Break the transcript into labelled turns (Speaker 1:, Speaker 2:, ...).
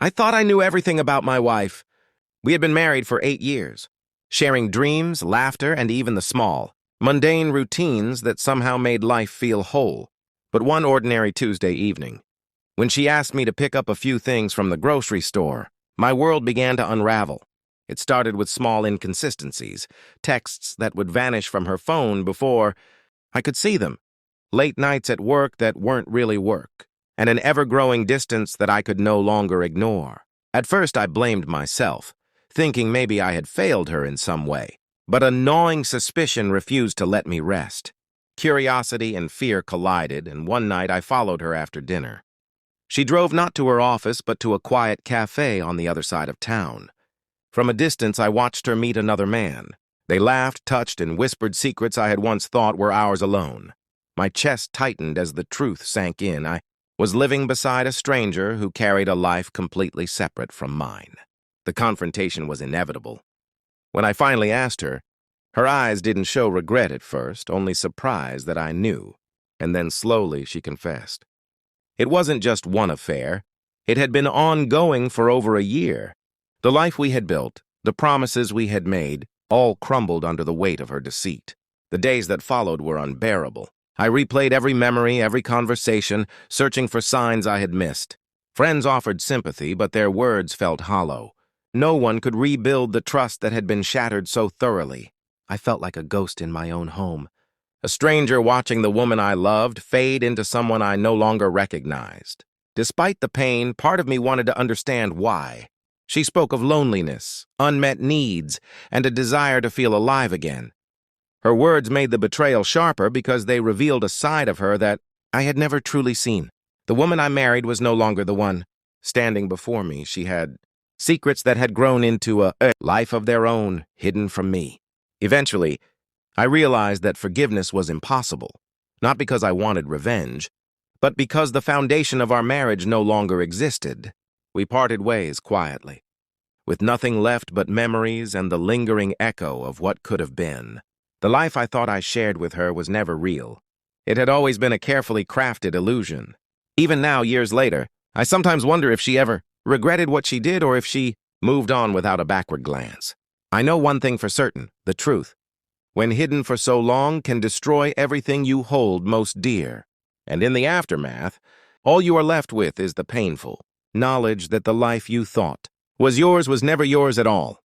Speaker 1: I thought I knew everything about my wife. We had been married for 8 years, sharing dreams, laughter, and even the small, mundane routines that somehow made life feel whole. But one ordinary Tuesday evening, when she asked me to pick up a few things from the grocery store, my world began to unravel. It started with small inconsistencies, texts that would vanish from her phone before I could see them, late nights at work that weren't really work, and an ever-growing distance that I could no longer ignore. At first, I blamed myself, thinking maybe I had failed her in some way, but a gnawing suspicion refused to let me rest. Curiosity and fear collided, and one night I followed her after dinner. She drove not to her office, but to a quiet cafe on the other side of town. From a distance, I watched her meet another man. They laughed, touched, and whispered secrets I had once thought were ours alone. My chest tightened as the truth sank in. I was living beside a stranger who carried a life completely separate from mine. The confrontation was inevitable. When I finally asked her, her eyes didn't show regret at first, only surprise that I knew, and then slowly she confessed. It wasn't just one affair. It had been ongoing for over a year. The life we had built, the promises we had made, all crumbled under the weight of her deceit. The days that followed were unbearable. I replayed every memory, every conversation, searching for signs I had missed. Friends offered sympathy, but their words felt hollow. No one could rebuild the trust that had been shattered so thoroughly. I felt like a ghost in my own home, a stranger watching the woman I loved fade into someone I no longer recognized. Despite the pain, part of me wanted to understand why. She spoke of loneliness, unmet needs, and a desire to feel alive again. Her words made the betrayal sharper because they revealed a side of her that I had never truly seen. The woman I married was no longer the one. Standing before me, she had secrets that had grown into a life of their own, hidden from me. Eventually, I realized that forgiveness was impossible, not because I wanted revenge, but because the foundation of our marriage no longer existed. We parted ways quietly, with nothing left but memories and the lingering echo of what could have been. The life I thought I shared with her was never real. It had always been a carefully crafted illusion. Even now, years later, I sometimes wonder if she ever regretted what she did or if she moved on without a backward glance. I know one thing for certain, the truth, when hidden for so long, can destroy everything you hold most dear. And in the aftermath, all you are left with is the painful knowledge that the life you thought was yours was never yours at all.